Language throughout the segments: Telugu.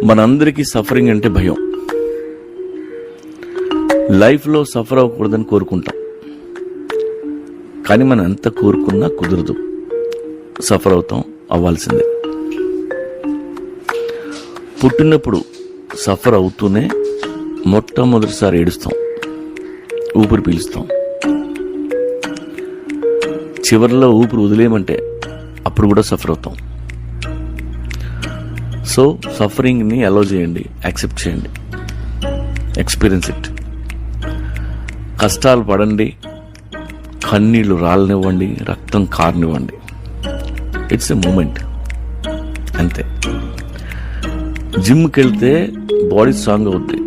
మనందరికీ సఫరింగ్ అంటే భయం. లైఫ్లో సఫర్ అవ్వకూడదని కోరుకుంటాం, కానీ మనం ఎంత కోరుకున్నా కుదరదు, సఫర్ అవుతాం, అవ్వాల్సిందే. పుట్టినప్పుడు సఫర్ అవుతూనే మొట్టమొదటిసారి ఏడుస్తాం, ఊపిరి పీలుస్తాం. చివరిలో ఊపిరి వదిలేయమంటే అప్పుడు కూడా సఫర్ అవుతాం. సో సఫరింగ్ని అలో చేయండి, యాక్సెప్ట్ చేయండి, ఎక్స్పీరియన్స్ ఇట్. కష్టాలు పడండి, కన్నీళ్లు రాలనివ్వండి, రక్తం కారనివ్వండి. ఇట్స్ ఎ మూమెంట్, అంతే. జిమ్కి వెళ్తే బాడీ స్ట్రాంగ్ అవుద్ది,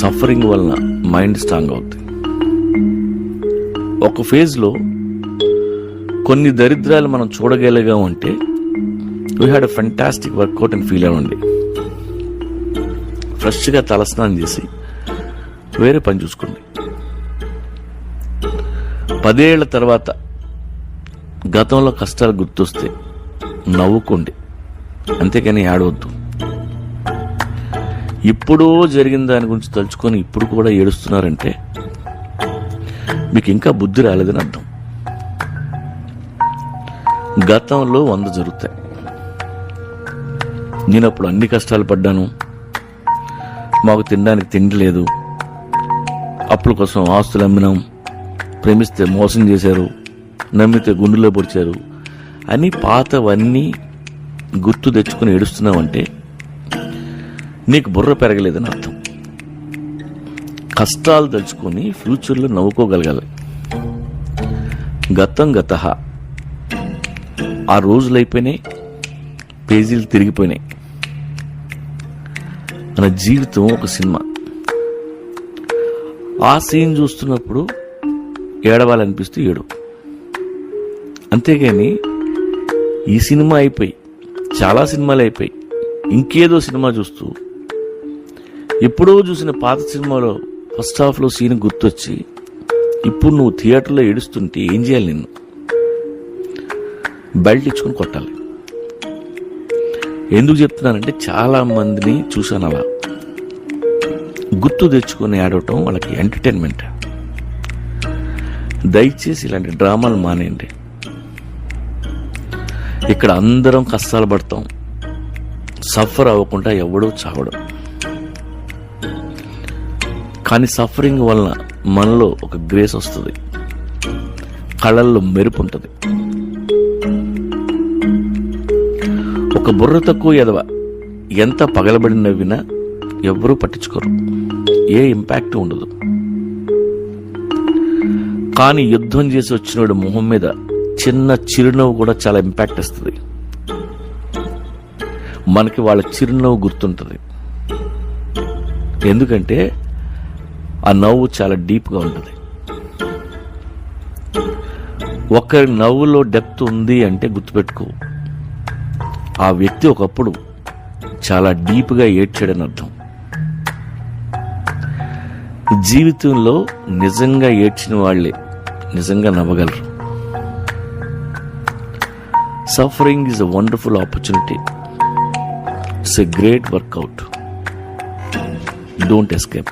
సఫరింగ్ వలన మైండ్ స్ట్రాంగ్ అవుద్ది. ఒక ఫేజ్లో కొన్ని దరిద్రాలు మనం చూడగలిగాం అంటే we had a fantastic workout అని ఫీల్ అవ్వండి. ఫ్రెష్గా తలస్నానం చేసి వేరే పని చూసుకోండి. 10 ఏళ్ల తర్వాత గతంలో కష్టాలు గుర్తొస్తే నవ్వుకోండి, అంతేకాని ఏడవద్దు. ఇప్పుడో జరిగిన దాని గురించి తలుచుకొని ఇప్పుడు కూడా ఏడుస్తున్నారంటే మీకు ఇంకా బుద్ధి రాలేదని అర్థం. గతంలో 100 జరుగుతాయి. నేను అప్పుడు అన్ని కష్టాలు పడ్డాను, మాకు తినడానికి తిండి లేదు, అప్పుల కోసం ఆస్తులు అమ్మినాం, ప్రేమిస్తే మోసం చేశారు, నమ్మితే గుండెలో పొడిచారు అని పాతవన్నీ గుర్తు తెచ్చుకుని ఏడుస్తున్నావంటే నీకు బుర్ర పెరగలేదని అర్థం. కష్టాలు తలుచుకొని ఫ్యూచర్లో నవ్వుకోగలగాలి. గతం గతః, ఆ రోజులు అయిపోయినాయి, పేజీలు తిరిగిపోయినాయి. మన జీవితం ఒక సినిమా. ఆ సీన్ చూస్తున్నప్పుడు ఏడవాలనిపిస్తూ ఏడు, అంతేగాని ఈ సినిమా అయిపోయి చాలా సినిమాలు అయిపోయి ఇంకేదో సినిమా చూస్తూ ఎప్పుడో చూసిన పాత సినిమాలో ఫస్ట్ హాఫ్లో సీన్ గుర్తొచ్చి ఇప్పుడు నువ్వు థియేటర్లో ఏడుస్తుంటే ఏం చేయాలి? నిన్ను బెల్ట్ ఇచ్చుకొని కొట్టాలి. ఎందుకు చెప్తున్నానంటే చాలా మందిని చూశాను అలా గుర్తు తెచ్చుకొని ఆడటం వాళ్ళకి ఎంటర్టైన్మెంట్. దయచేసి ఇలాంటి డ్రామాలు మానేయండి. ఇక్కడ అందరం కష్టాలు పడతాం, సఫర్ అవ్వకుండా ఎవడో చావడం. కానీ సఫరింగ్ వలన మనలో ఒక గ్రేస్ వస్తుంది, కళ్ళల్లో మెరుపు ఉంటుంది. ఒక బుర్ర తక్కువ ఎదవ ఎంత పగలబడి నవ్వినా ఎవ్వరూ పట్టించుకోరు, ఏ ఇంపాక్ట్ ఉండదు. కానీ యుద్ధం చేసి వచ్చినోడు మొహం మీద చిన్న చిరునవ్వు కూడా చాలా ఇంపాక్ట్ ఇస్తుంది. మనకి వాళ్ళ చిరునవ్వు గుర్తుంటుంది, ఎందుకంటే ఆ నవ్వు చాలా డీప్గా ఉంటుంది. ఒకరి నవ్వులో డెప్త్ ఉంది అంటే గుర్తుపెట్టుకో, ఆ వ్యక్తి ఒకప్పుడు చాలా డీప్గా ఏడ్చాడని అర్థం. జీవితంలో నిజంగా ఏడ్చిన వాళ్లే నిజంగా నవ్వగలరు. Suffering is a wonderful opportunity. It's a great workout. Don't escape.